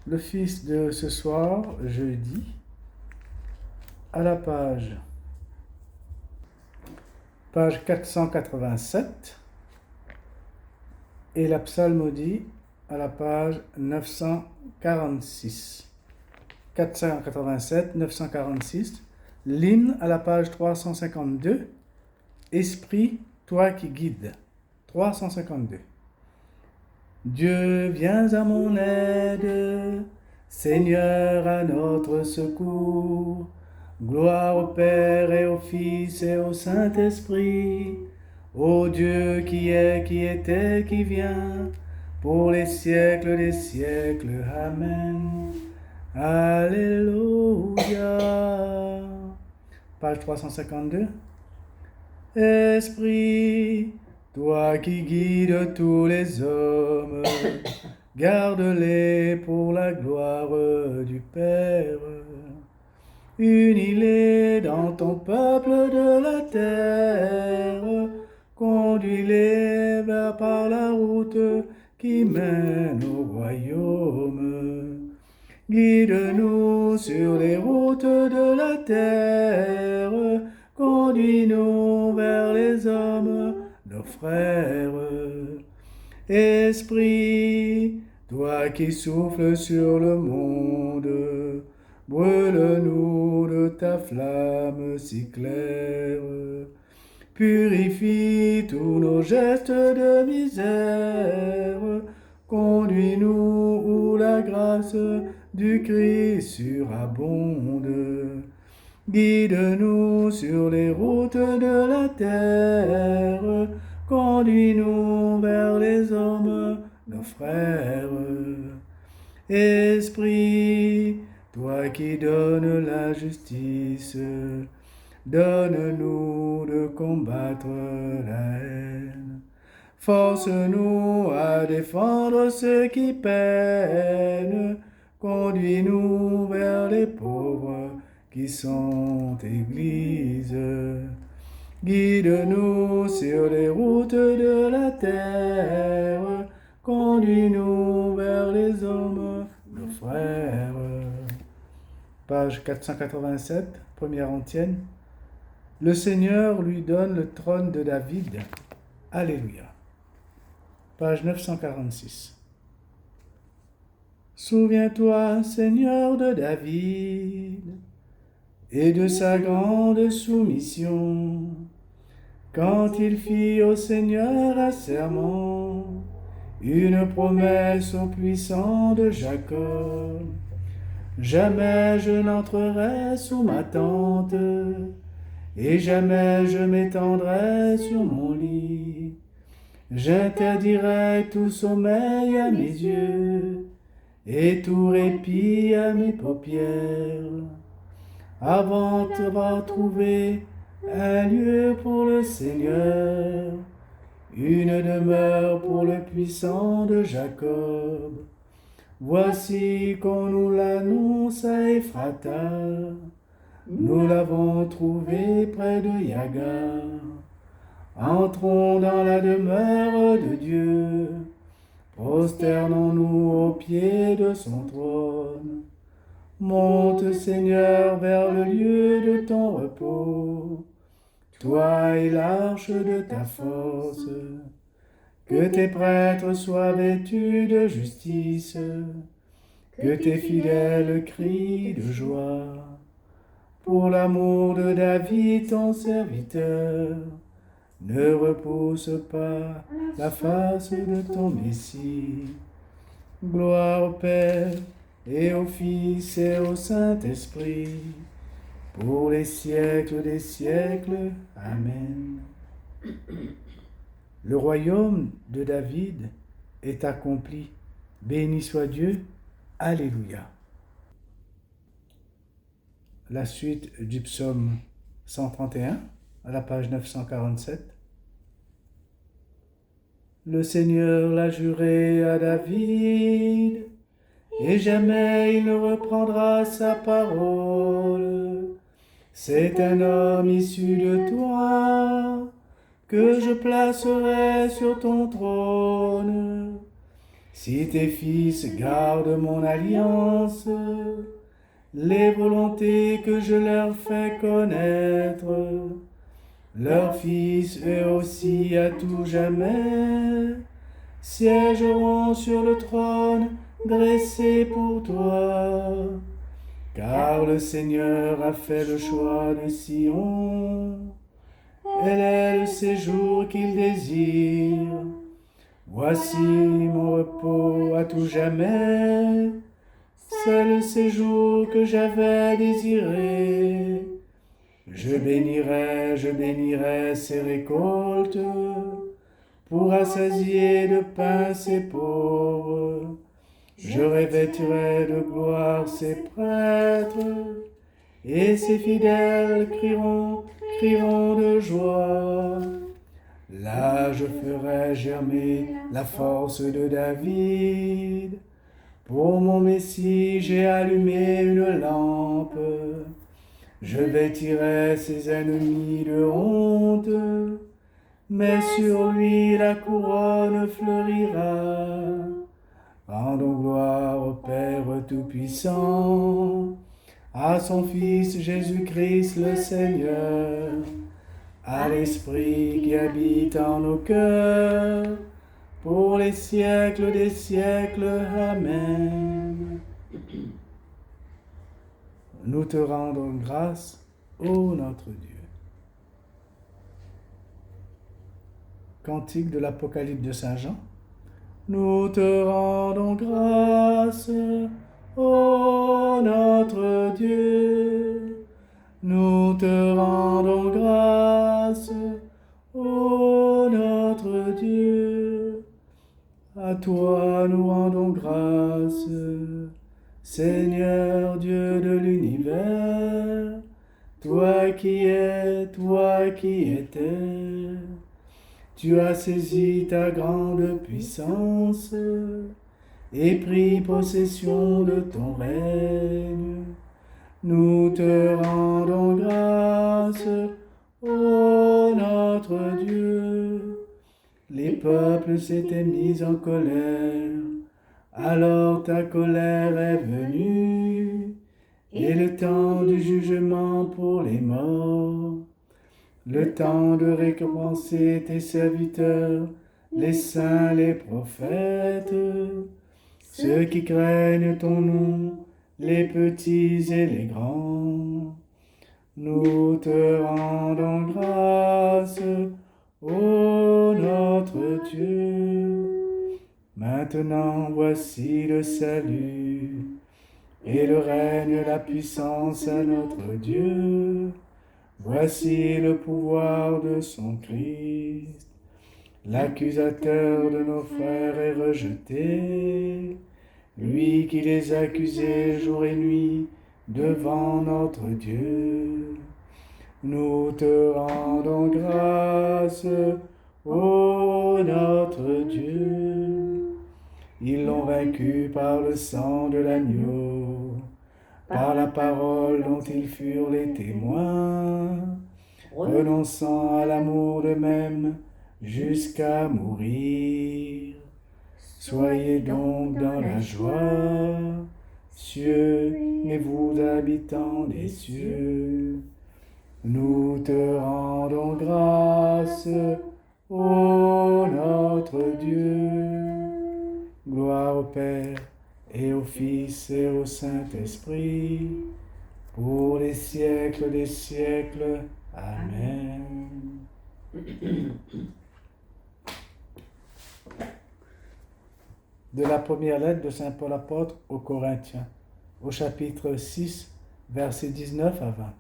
Le fils de ce soir, jeudi, à la page 487 et la psalmodie à la page 946. 487, 946, l'hymne à la page 352, Esprit, toi qui guides, 352. Dieu, viens à mon aide, Seigneur à notre secours. Gloire au Père et au Fils et au Saint-Esprit, ô Dieu qui est, qui était, qui vient, pour les siècles des siècles. Amen. Alléluia. Page 352. Esprit, toi qui guides tous les hommes, garde-les pour la gloire du Père. Unis-les dans ton peuple de la terre, conduis-les par la route qui mène au royaume. Guide-nous sur les routes de la terre, conduis-nous vers les hommes, nos frères. Esprit, toi qui souffles sur le monde, brûle-nous de ta flamme si claire. Purifie tous nos gestes de misère, conduis-nous où la grâce du Christ surabonde. Guide-nous sur les routes de la terre, conduis-nous vers les hommes, nos frères. Esprit, toi qui donnes la justice, donne-nous de combattre la haine. Force-nous à défendre ceux qui peinent, conduis-nous vers les pauvres qui sont églises. Guide-nous sur les routes de la terre, conduis-nous vers les hommes, nos frères. Page 487, première antienne. Le Seigneur lui donne le trône de David. Alléluia. Page 946. Souviens-toi, Seigneur, de David et de sa grande soumission, quand il fit au Seigneur un serment, une promesse au puissant de Jacob. Jamais je n'entrerai sous ma tente, et jamais je m'étendrai sur mon lit. J'interdirai tout sommeil à mes yeux, et tout répit à mes paupières, avant d'avoir trouvé un lieu pour le Seigneur, une demeure pour le puissant de Jacob. Voici qu'on nous l'annonce à Ephrata, nous l'avons trouvé près de Yagar. Entrons dans la demeure de Dieu, prosternons-nous aux pieds de son trône. Monte, Seigneur, vers le lieu de ton repos, toi et l'arche de ta force. Que tes prêtres soient vêtus de justice, que tes fidèles crient de joie. Pour l'amour de David, ton serviteur, ne repousse pas la face de ton Messie. Gloire au Père et au Fils et au Saint-Esprit, pour les siècles des siècles. Amen. Le royaume de David est accompli. Béni soit Dieu. Alléluia. La suite du psaume 131, à la page 947. Le Seigneur l'a juré à David, et jamais il ne reprendra sa parole. C'est un homme issu de toi, que je placerai sur ton trône. Si tes fils gardent mon alliance, les volontés que je leur fais connaître, leurs fils eux aussi à tout jamais siégeront sur le trône dressé pour toi. Car le Seigneur a fait le choix de Sion, elle est le séjour qu'il désire. Voici mon repos à tout jamais, c'est le séjour que j'avais désiré. Je bénirai ses récoltes, pour assasier de pain ses pauvres. Je revêtirai de gloire ses prêtres, et ses fidèles crieront de joie. Là je ferai germer la force de David. Pour mon Messie, j'ai allumé une lampe. Je vêtirai ses ennemis de honte, mais sur lui la couronne fleurira. Rendons gloire au Père Tout-Puissant, à son Fils Jésus-Christ le Seigneur, à l'Esprit qui habite en nos cœurs, pour les siècles des siècles. Amen. Nous te rendons grâce, ô notre Dieu. Cantique de l'Apocalypse de Saint Jean. Nous te rendons grâce, ô notre Dieu. Nous te rendons grâce, ô notre Dieu. À toi nous rendons grâce, Seigneur Dieu de l'univers, toi qui es, toi qui étais. Tu as saisi ta grande puissance et pris possession de ton règne. Nous te rendons grâce, ô notre Dieu. Les peuples s'étaient mis en colère, alors ta colère est venue, et le temps du jugement pour les morts. Le temps de récompenser tes serviteurs, les saints, les prophètes, ceux qui craignent ton nom, les petits et les grands. Nous te rendons grâce, ô notre Dieu. Maintenant voici le salut, et le règne, la puissance à notre Dieu. Voici le pouvoir de son Christ. L'accusateur de nos frères est rejeté, lui qui les accusait jour et nuit devant notre Dieu. Nous te rendons grâce, ô notre Dieu. Ils l'ont vaincu par le sang de l'agneau, par la parole dont ils furent les témoins, renonçant à l'amour d'eux-mêmes jusqu'à mourir. Soyez donc dans la joie, cieux et vous habitants des cieux. Nous te rendons grâce, ô notre Dieu. Gloire au Père, et au Fils et au Saint-Esprit, pour les siècles des siècles. Amen. De la première lettre de Saint Paul apôtre aux Corinthiens, au chapitre 6, versets 19 à 20.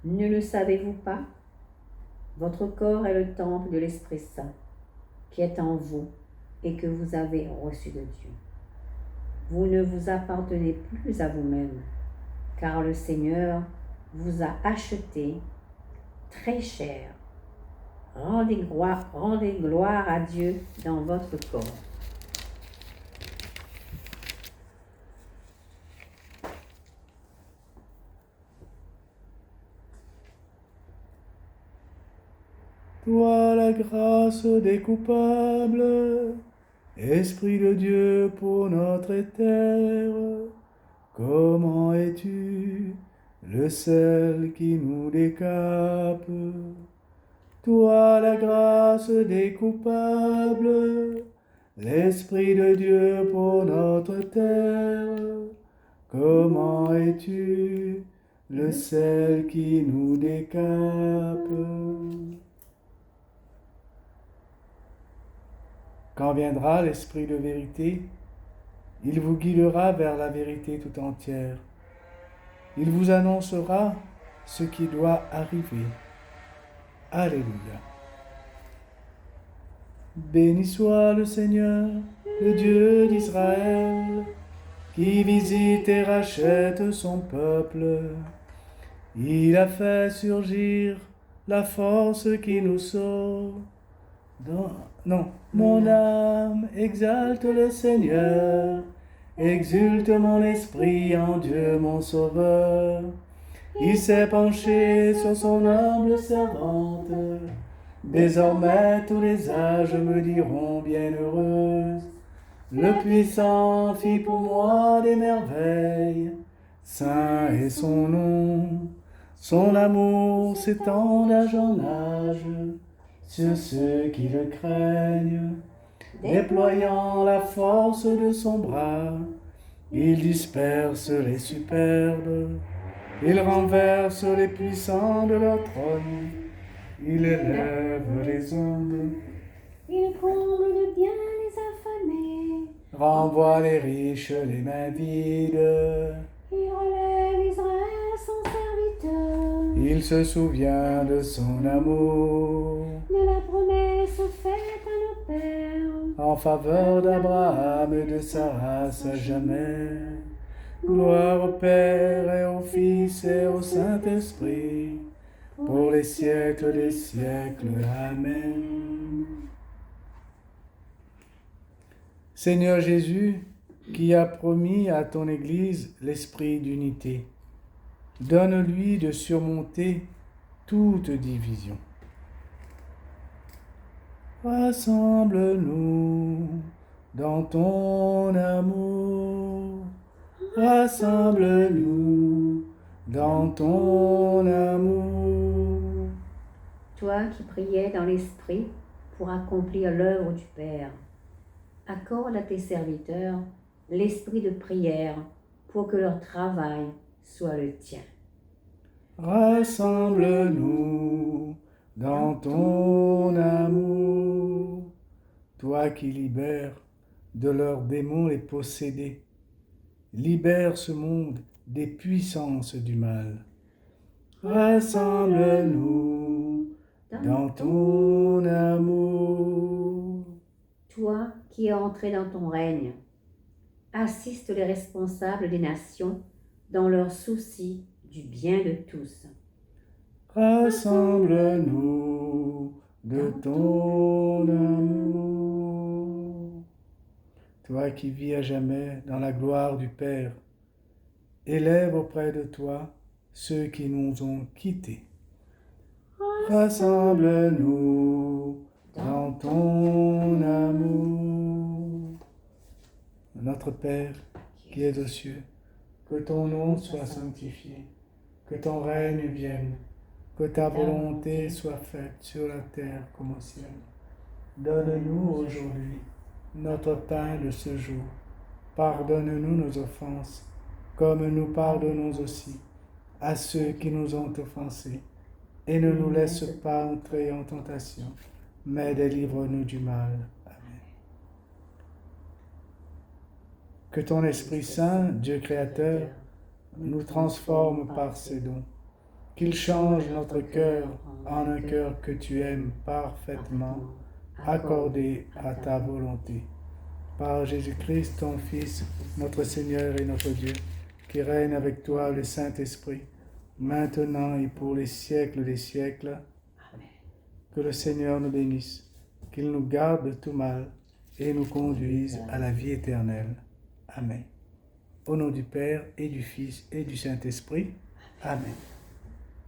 Ne le savez-vous pas? Votre corps est le temple de l'Esprit Saint, qui est en vous et que vous avez reçu de Dieu. Vous ne vous appartenez plus à vous-même, car le Seigneur vous a acheté très cher. Rendez gloire à Dieu dans votre corps. Toi la grâce des coupables, Esprit de Dieu pour notre terre, comment es-tu le seul qui nous décape? Toi la grâce des coupables, l'Esprit de Dieu pour notre terre, comment es-tu le seul qui nous décape? Quand viendra l'Esprit de vérité, il vous guidera vers la vérité tout entière. Il vous annoncera ce qui doit arriver. Alléluia. Béni soit le Seigneur, le Dieu d'Israël, qui visite et rachète son peuple. Il a fait surgir la force qui nous sauve. Mon âme exalte le Seigneur, exulte mon esprit en Dieu mon Sauveur. Il s'est penché sur son humble servante. Désormais tous les âges me diront bienheureuse. Le puissant fit pour moi des merveilles. Saint est son nom. Son amour s'étend d'âge en âge sur ceux qui le craignent. Déployant la force de son bras, il disperse les superbes. Il renverse les puissants de leur trône. Il élève les ondes. Il comble de bien les affamés. Renvoie les riches les mains vides. Il relève Israël son serviteur. Il se souvient de son amour De la promesse faite à nos pères. en faveur d'Abraham et de sa race à jamais. Gloire au Père et au Fils et au Saint-Esprit, pour les siècles des siècles. Amen. Seigneur Jésus, qui as promis à ton Église l'esprit d'unité, donne-lui de surmonter toute division. Rassemble-nous dans ton amour. Rassemble-nous dans ton amour. Toi qui priais dans l'Esprit pour accomplir l'œuvre du Père, accorde à tes serviteurs l'esprit de prière pour que leur travail soit le tien. Rassemble-nous dans ton amour. Toi qui libères de leurs démons les possédés, libère ce monde des puissances du mal. Rassemble-nous dans ton amour. Toi qui es entré dans ton règne, assiste les responsables des nations dans leur souci du bien de tous. Rassemble-nous de ton amour. Toi qui vis à jamais dans la gloire du Père, élève auprès de toi ceux qui nous ont quittés. Rassemble-nous dans ton amour. Notre Père qui es aux cieux, que ton nom soit sanctifié, que ton règne vienne, que ta volonté soit faite sur la terre comme au ciel. Donne-nous aujourd'hui notre pain de ce jour. Pardonne-nous nos offenses, comme nous pardonnons aussi à ceux qui nous ont offensés. Et ne nous laisse pas entrer en tentation, mais délivre-nous du mal. Amen. Que ton Esprit Saint, Dieu créateur, nous transforme par ses dons. Qu'il change notre cœur en un cœur que tu aimes parfaitement, accordé à ta volonté. Par Jésus-Christ, ton Fils, notre Seigneur et notre Dieu, qui règne avec toi le Saint-Esprit, maintenant et pour les siècles des siècles. Amen. Que le Seigneur nous bénisse, qu'il nous garde de tout mal et nous conduise à la vie éternelle. Amen. Au nom du Père et du Fils et du Saint-Esprit. Amen.